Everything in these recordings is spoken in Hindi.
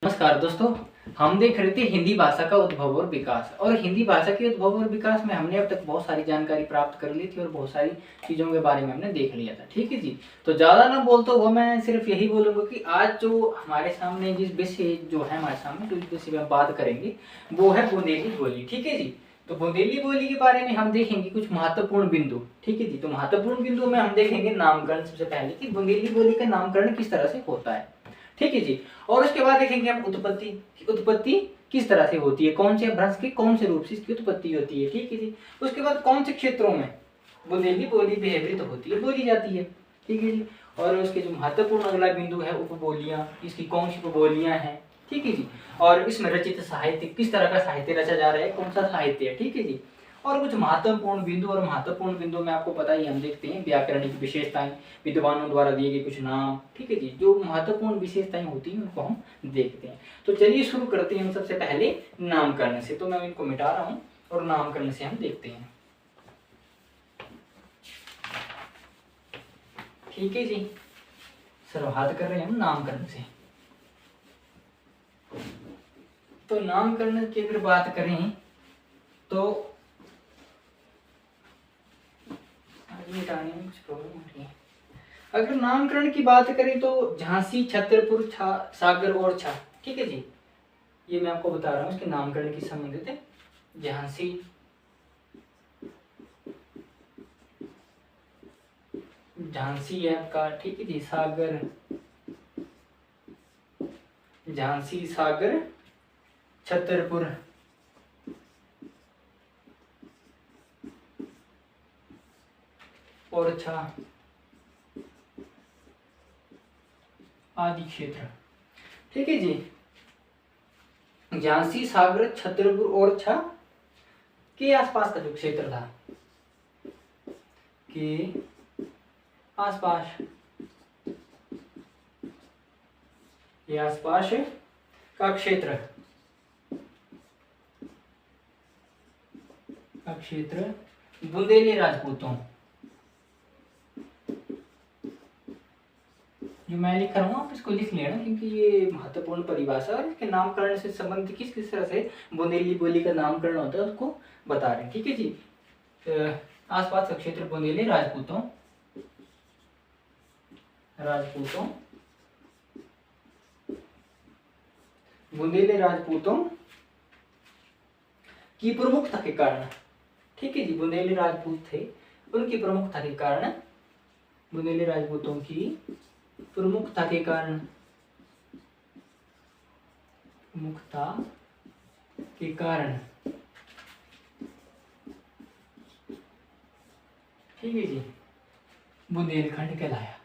नमस्कार दोस्तों, हम देख रहे थे हिंदी भाषा का उद्भव और विकास। और हिंदी भाषा के उद्भव और विकास में हमने अब तक बहुत सारी जानकारी प्राप्त कर ली थी और बहुत सारी चीज़ों के बारे में हमने देख लिया था। ठीक है जी, तो ज़्यादा ना बोलते हुए मैं सिर्फ यही बोलूँगा कि आज जो हमारे सामने जिस विषय जो है हमारे सामने तो इस विषय में बात करेंगे वो है बुंदेली बोली। ठीक है जी, तो बुंदेली बोली के बारे में हम देखेंगे कुछ महत्वपूर्ण बिंदु। ठीक है जी, तो महत्वपूर्ण बिंदु में हम देखेंगे नामकरण सबसे पहले कि बुंदेली बोली का नामकरण किस तरह से होता है। ठीक है जी, और उसके बाद देखेंगे हम उत्पत्ति किस तरह से होती है, कौन से भ्रंश के कौन से रूप से इसकी उत्पत्ति होती है। ठीक है जी, उसके बाद कौन से क्षेत्रों में बुंदेली बोली व्यवहृत होती है, बोली जाती है। ठीक है जी, और उसके जो महत्वपूर्ण अगला बिंदु है उपबोलियां, इसकी कौन सी उपबोलियां हैं। ठीक है जी, और इसमें रचित साहित्य किस तरह का साहित्य रचा जा रहा है, कौन सा साहित्य है। ठीक है जी, और कुछ महत्वपूर्ण बिंदु, और महत्वपूर्ण बिंदु में आपको पता ही हम देखते हैं व्याकरणिक विशेषताएं, विद्वानों द्वारा दिए गए कुछ नाम। ठीक है जी, जो महत्वपूर्ण विशेषताएं होती हैं उनको हम देखते हैं। तो चलिए शुरू करते हैं हम सबसे पहले नामकरण से। तो मैं इनको मिटा रहा हूं और नामकरण से हम देखते हैं। ठीक है जी, शुरुआत कर रहे हैं हम नामकरण से। तो नामकरण की अगर बात करें तो मिटाने में कुछ प्रॉब्लम हो रही है। अगर नामकरण की बात करें तो झांसी, छतरपुर, सागर और छा। ठीक है जी, ये मैं आपको बता रहा हूँ इसके नामकरण की संबंधित है। झांसी, झांसी है आपका। ठीक है जी, सागर, झांसी, सागर, छतरपुर, और छा आदि क्षेत्र। ठीक है जी, झांसी, सागर, छतरपुर और छा के आसपास का जो क्षेत्र था, के आसपास, ये आसपास का क्षेत्र, बुंदेली राजपूतों, जो मैं लिख रहा हूँ आप इसको लिख लेना क्योंकि ये महत्वपूर्ण परिभाषा और इसके नामकरण से संबंधित किस किस तरह से बुंदेली बोली का नामकरण होता है उसको बता रहे हैं। ठीक है जी, आसपास का क्षेत्र बुंदेली राजपूतों, बुंदेली राजपूतों की प्रमुखता के कारण। ठीक है जी, बुंदेली राजपूत थे, उनकी प्रमुखता के कारण, बुंदेली राजपूतों की प्रमुखता के कारण, मुक्ता के कारण। ठीक है जी, बुंदेलखंड कहलाया,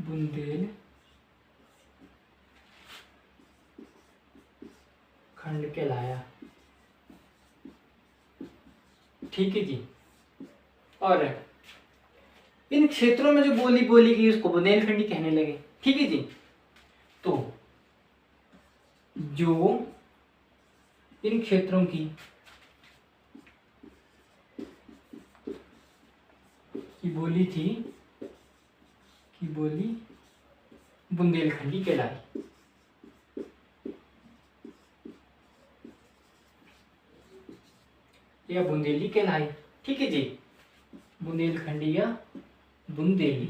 बुंदेलखंड कहलाया। ठीक है जी, और इन क्षेत्रों में जो बोली बोली गई उसको बुंदेलखंडी कहने लगे। ठीक है जी, तो जो इन क्षेत्रों की बोली थी, की बोली बुंदेलखंडी कहलाई। या बुंदेली कहलाई। ठीक है जी, बुंदेलखंडी या बुंदेली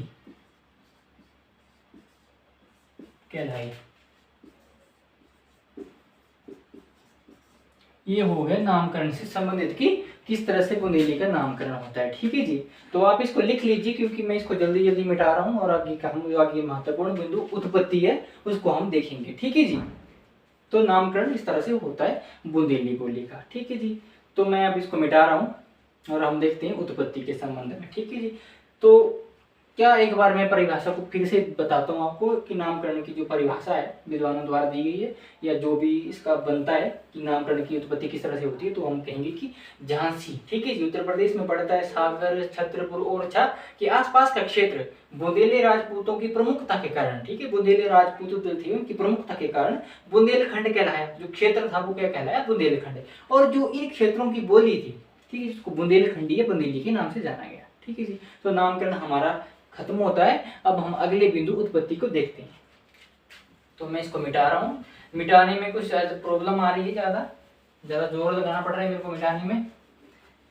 कहलाई। ये हो गया नामकरण से संबंधित कि किस तरह से बुंदेली का नामकरण होता है। ठीक है जी, तो आप इसको लिख लीजिए क्योंकि मैं इसको जल्दी जल्दी मिटा रहा हूं और आगे महत्वपूर्ण बिंदु उत्पत्ति है उसको हम देखेंगे। ठीक है जी, तो नामकरण इस तरह से होता है बुंदेली बोली का। ठीक है जी, तो मैं अब इसको मिटा रहा हूं और हम देखते हैं उत्पत्ति के संबंध में। ठीक है जी, तो क्या एक बार मैं परिभाषा को फिर से बताता हूँ आपको कि नामकरण की जो परिभाषा है विद्वानों द्वारा दी गई है या जो भी इसका बनता है कि नामकरण की उत्पत्ति किस तरह से होती है, तो हम कहेंगे कि झांसी, ठीक है जी, उत्तर प्रदेश में पड़ता है, सागर, छतरपुर और छा के आसपास का क्षेत्र बुंदेली राजपूतों की प्रमुखता के कारण, ठीक है, बुंदेली राजपूत जो थे उनकी प्रमुखता के कारण बुंदेलखंड कहलाया। जो क्षेत्र था वो क्या कहलाया, बुंदेलखंड। और जो इन क्षेत्रों की बोली थी, ठीक है, इसको बुंदेलखंडी या बुंदेली के नाम से जाना गया। ठीक है जी, तो नामकरण हमारा खत्म होता है। अब हम अगले बिंदु उत्पत्ति को देखते हैं। तो मैं इसको मिटा रहा हूँ। मिटाने में कुछ प्रॉब्लम आ रही है, ज़्यादा जोर लगाना पड़ रहा है मेरे को मिटाने में,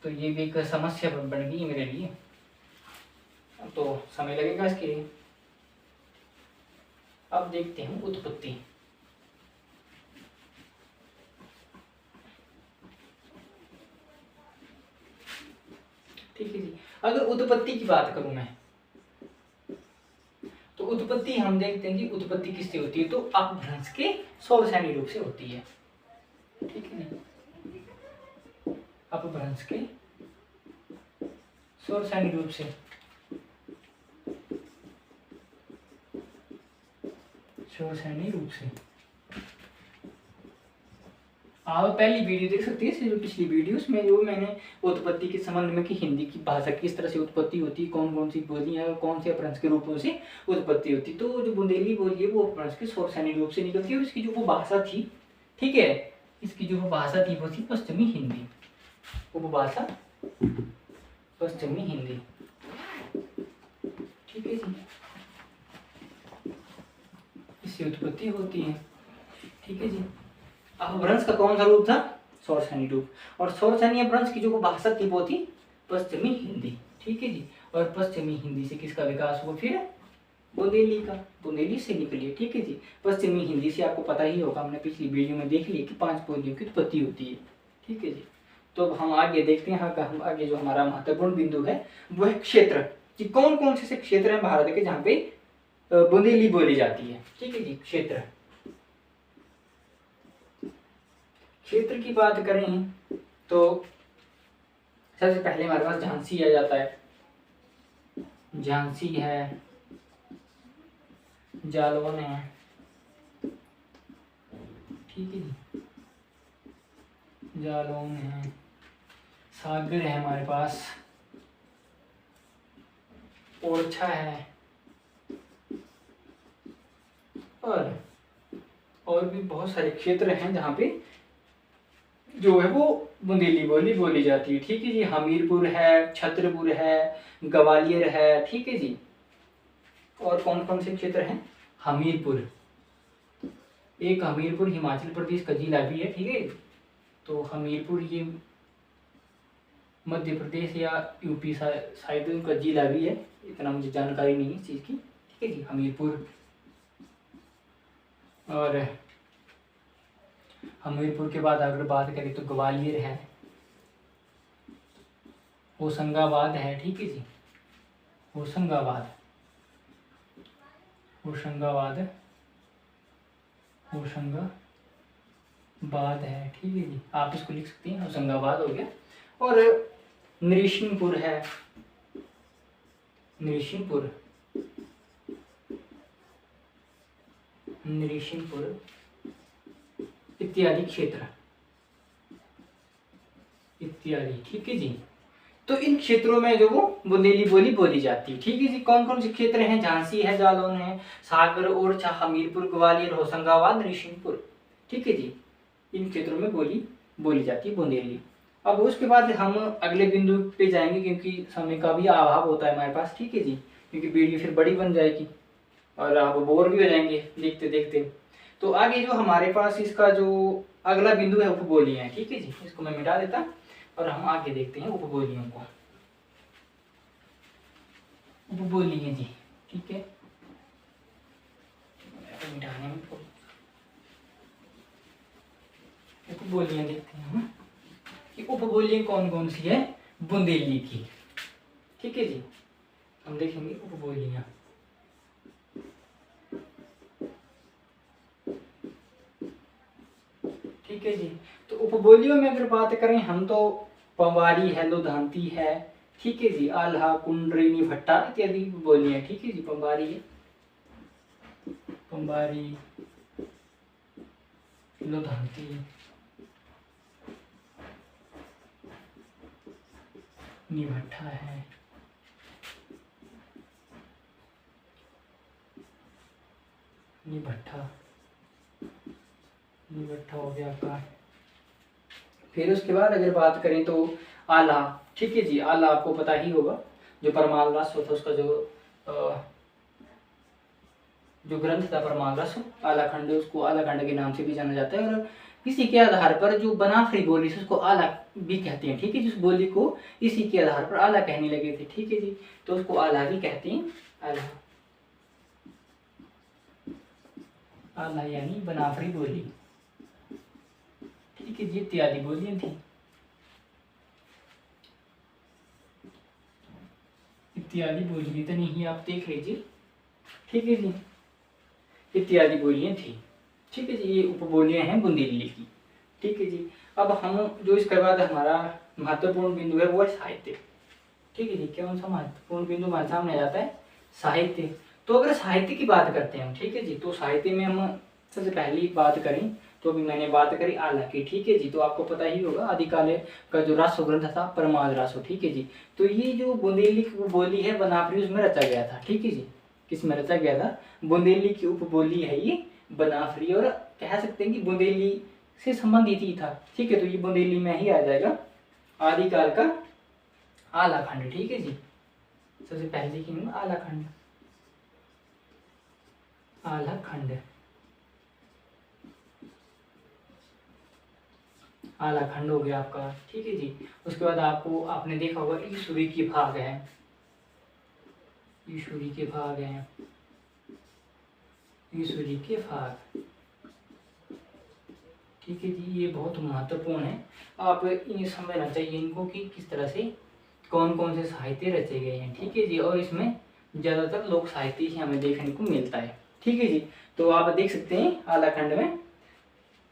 तो ये भी एक समस्या बन गई है मेरे लिए, तो समय लगेगा इसके लिए। अब देखते हैं उत्पत्ति। ठीक है जी। अगर उत्पत्ति की बात करूं मैं, तो उत्पत्ति हम देखते हैं कि उत्पत्ति किससे होती है, तो अपभ्रंश के सौरसेनी रूप से होती है। ठीक है जी, अपभ्रंश के सौरसेनी रूप से, सौरसेनी रूप से। आप पहली वीडियो देख सकते हैं, जो पिछली वीडियो में जो मैंने उत्पत्ति के संबंध में कि हिंदी की भाषा किस तरह से उत्पत्ति होती है, कौन कौन सी बोलियां, कौन से अपभ्रंश के रूपों से उत्पत्ति होती है। तो जो बुंदेली बोली है वो अपभ्रंश के सौरसेनी रूप से निकलती है, और इसकी जो वो भाषा थी, ठीक है, इसकी जो वो भाषा थी वो थी पश्चिमी हिंदी, उपभाषा पश्चिमी हिंदी। ठीक है जी, इससे उत्पत्ति होती है। ठीक है जी। अपभ्रंश का कौन सा रूप था, सौरसेनी रूप, और सौरसेनी अपभ्रंश की जो भाषा थी वो थी पश्चिमी हिंदी। ठीक है जी। और पश्चिमी हिंदी से किसका विकास हुआ, फिर बुंदेली का, बुंदेली से निकली है। ठीक है जी। पश्चिमी हिंदी से आपको पता ही होगा, हमने पिछली वीडियो में देख लिया कि 5 बोलियों की उत्पत्ति होती है। ठीक है जी। तो अब हम आगे देखते हैं, हम आगे जो हमारा महत्वपूर्ण बिंदु है वो है क्षेत्र, कि कौन कौन से क्षेत्र हैं भारत के जहाँ पे बुंदेली बोली जाती है। ठीक है जी। क्षेत्र, क्षेत्र की बात करें तो सबसे पहले हमारे पास झांसी आ जाता है, झांसी है, जालौन है। ठीक है जी, जालौन है, सागर है हमारे पास, ओरछा है, और भी बहुत सारे क्षेत्र हैं जहाँ पे जो है वो बुंदेली बोली जाती है। ठीक है जी। हमीरपुर है, छतरपुर है, ग्वालियर है। ठीक है जी। और कौन कौन से क्षेत्र हैं, हमीरपुर, एक हमीरपुर हिमाचल प्रदेश का जिला भी है। ठीक है, तो हमीरपुर ये मध्य प्रदेश या यूपी शायद उनका जिला भी है, इतना मुझे जानकारी नहीं है इस चीज़ की। ठीक है जी, हमीरपुर। और हमीरपुर के बाद अगर बात करें तो ग्वालियर है, होशंगाबाद है। ठीक है जी, होशंगाबाद, होशंगाबाद, होशंगाबाद है। ठीक है जी, आप इसको लिख सकते हैं, होशंगाबाद हो गया। और नृसिंहपुर है, नृसिंहपुर, नृसिंहपुर इत्यादि क्षेत्र, इत्यादि। ठीक है जी। तो इन क्षेत्रों में जो वो बुंदेली बोली जाती है। ठीक है जी। कौन कौन से क्षेत्र हैं, झांसी है, जालौन है, सागर, ओरछा, हमीरपुर, ग्वालियर, होशंगाबाद, नृसिंहपुर। ठीक है जी। इन क्षेत्रों में बोली जाती है बुंदेली। अब उसके बाद हम अगले बिंदु पे जाएंगे, क्योंकि समय का भी अभाव होता है हमारे पास। ठीक है जी, क्योंकि वीडियो फिर बड़ी बन जाएगी और आप बोर भी हो जाएंगे देखते देखते। तो आगे जो हमारे पास इसका जो अगला बिंदु है उपबोलियां। ठीक है जी, इसको मैं मिटा देता और हम आगे देखते हैं उपबोलियों को। उपबोलियां जी, ठीक है, मिटाने में उपबोलियां देखते हैं हम कि उपबोलियां कौन कौन सी है बुंदेली की। ठीक है जी, हम देखेंगे उपबोलियां। ठीक है जी। तो उपबोलियों में अगर बात करें हम तो पंवारी है, लुधानती है। ठीक है जी, आल्हा, कुंडरिनी, भट्टा इत्यादि बोलियां। ठीक है जी, पंवारी है, पंवारी, लुधानती, निभट्ठा है, निभट्ठा, निभट्ठा हो गया आपका। फिर उसके बाद अगर बात करें तो आला। ठीक है जी, आला आपको पता ही होगा, जो परमाल राष्ट्र होता है उसका जो जो ग्रंथ था परमार्थ रस आलाखंड, उसको आलाखंड के नाम से भी जाना जाता है। और इसी के आधार पर जो बनाफरी बोली से उसको आला भी कहते हैं, ठीक है। जिस बोली को इसी के आधार पर आला कहने लगे थे, ठीक है जी, तो उसको आला भी कहते हैं। आला, आला यानी बनाफरी बोली, ठीक है जी। इत्यादि बोलियां थी, इत्यादि बोलियां इतनी ही आप देख लीजिए, ठीक है जी। इत्यादि बोलियां थी, ठीक है जी। ये उपबोलियां हैं बुंदेली की, ठीक है जी। अब हम जो इसके बाद हमारा महत्वपूर्ण बिंदु है वो है साहित्य, ठीक है जी। कौन सा महत्वपूर्ण बिंदु हमारे सामने आ जाता है? साहित्य। तो अगर साहित्य की बात करते हैं हम, ठीक है जी, तो साहित्य में हम सबसे पहली बात करें तो अभी मैंने बात करी आला की, ठीक है जी। तो आपको पता ही होगा आदिकाल का जो रासो ग्रंथ था परमार्थ रासो, ठीक है जी। तो ये जो बुंदेली की बोली है बनाफरी उसमें रचा गया था, ठीक है जी। किसमें रचा गया था? बुंदेली की उपबोली है ये बनाफरी, और कह सकते हैं कि बुंदेली से संबंधित ही था, ठीक है। तो ये बुंदेली में ही आ जाएगा आदिकाल का आलाखंड, ठीक है जी। सबसे पहले लिखेंगे आलाखंड, आलाखंड, आलाखंड हो गया आपका, ठीक है जी। उसके बाद आपने देखा होगा ईश्वरी के भाग है, ईश्वरी के भाग हैं, ईश्वरी के भाग, ठीक है जी। ये बहुत महत्वपूर्ण है, आप ये समझना चाहिए इनको कि किस तरह से कौन कौन से साहित्य रचे गए हैं, ठीक है जी। और इसमें ज़्यादातर लोक साहित्य ही हमें देखने को मिलता है, ठीक है जी। तो आप देख सकते हैं आलाखंड में,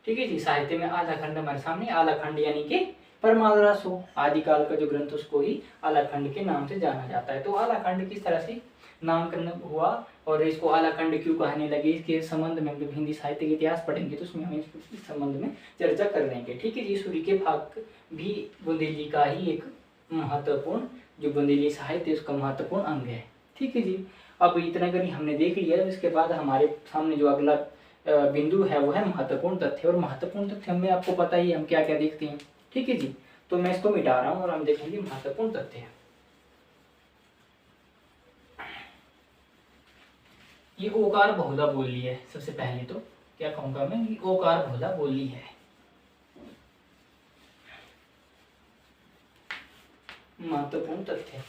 ठीक है जी, साहित्य में आलाखंड हमारे सामने, आलाखंड यानी कि परमार्थ रासो आदिकाल का जो ग्रंथ उसको ही आलाखंड के नाम से जाना जाता है। तो आलाखंड किस तरह से नामकरण हुआ और इसको आलाखंड क्यों कहने लगे, इसके संबंध में हम जब हिंदी साहित्य के इतिहास पढ़ेंगे तो उसमें हम इस संबंध में चर्चा कर लेंगे, ठीक है जी। सूर्य के भाग भी बुंदेली का ही एक महत्वपूर्ण, जो बुंदेली साहित्य उसका महत्वपूर्ण अंग है, ठीक है जी। अब इतना अगर हमने देख लिया, इसके बाद हमारे सामने जो अगला बिंदु है वो है महत्वपूर्ण तथ्य। और महत्वपूर्ण तथ्य में आपको पता ही हम क्या क्या देखते हैं, ठीक है जी। तो मैं इसको मिटा रहा हूँ और हम देखेंगे महत्वपूर्ण तथ्य। ये ओकार बहुधा बोली है। सबसे पहले तो क्या कहूंगा मैं, ये ओकार बहुधा बोली है। महत्वपूर्ण तथ्य,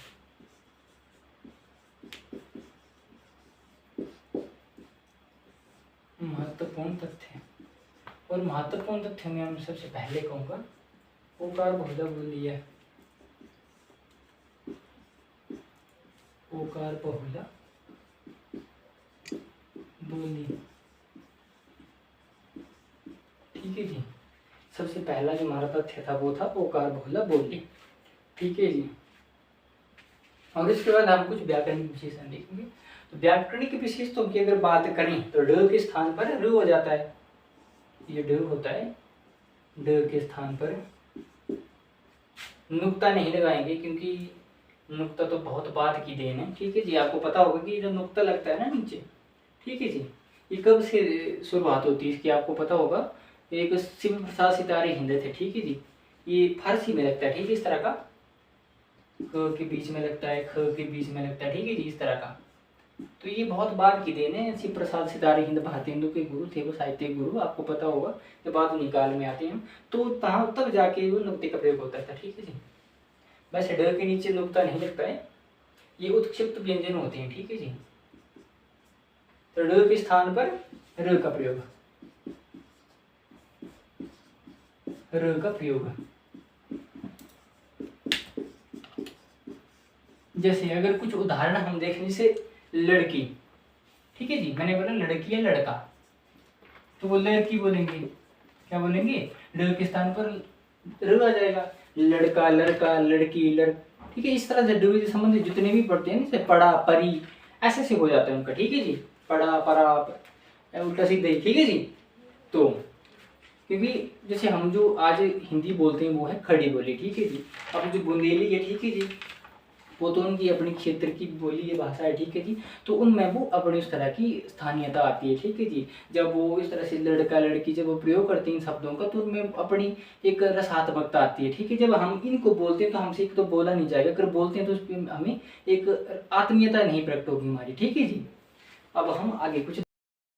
महत्वपूर्ण तथ्य, और महत्वपूर्ण तथ्य में हम सबसे पहले कहूंगा ओकार बहुधा बोली है, ओकार बहुधा बोली, ठीक है जी। सबसे पहला जो हमारा तथ्य था वो था ओकार बहुधा बोली, ठीक है जी। और इसके बाद हम कुछ व्याकरणिक विशेषण देखेंगे। तो व्याकरणिक विशेषतों की अगर बात करें तो ड के स्थान पर र हो जाता है, ये ड होता है, ड के स्थान पर नुक्ता नहीं लगाएंगे क्योंकि नुक्ता तो बहुत बात की देन है, ठीक है जी। आपको पता होगा कि जो नुक्ता लगता है ना नीचे, ठीक है जी, ये कब से शुरुआत होती है इसकी आपको पता होगा। एक शिव प्रसाद सितारे हिंद थे, ठीक है जी, ये फारसी में लगता है, ठीक है, इस तरह का क के बीच में लगता है, ख के बीच में लगता है, ठीक है जी, इस तरह का। तो ये बहुत बाद की देन है। शिव प्रसाद सितारे हिंद भारतीय हिंदू के गुरु थे, वो साहित्यिक गुरु, आपको पता होगा, जब आधुनिक काल में आते हैं तो तब जाके वो नुक्ते का प्रयोग होता था, ठीक है जी। वैसे ड के नीचे नुक्ता नहीं लगता है, ये उत्क्षिप्त व्यंजन होते हैं, ठीक है जी। तो ड के स्थान पर र का प्रयोग, र का प्रयोग। जैसे अगर कुछ उदाहरण हम देखें, जैसे लड़की, ठीक है जी, मैंने बोला लड़की या लड़का, तो वो लड़की बोलेंगे, क्या बोलेंगे, ल के स्थान पर र आ जाएगा, लड़का, लड़का, लड़की, ठीक है। इस तरह से ड से संबंधित जितने भी पढ़ते हैं, जैसे पड़ा, परी, ऐसे से हो जाता है उनका, ठीक है जी, पड़ा, परा, उल्टा सीधा ही, ठीक है जी। तो क्योंकि जैसे हम जो आज हिंदी बोलते हैं वो है खड़ी बोली, ठीक है जी। अब जो बुंदेली है, ठीक है जी, वो तो उनकी अपनी क्षेत्र की बोली है, भाषा है, ठीक है जी। तो उनमें वो अपनी उस तरह की स्थानीयता आती है, ठीक है जी। जब वो इस तरह से लड़का लड़की जब वो प्रयोग करते हैं इन शब्दों का, तो उनमें अपनी एक रसात्मकता आती है, ठीक है। जब हम इनको बोलते हैं तो हमसे एक तो बोला नहीं जाएगा, अगर बोलते हैं तो उस पर हमें एक आत्मीयता नहीं प्रकट होगी हमारी, ठीक है जी। अब हम आगे कुछ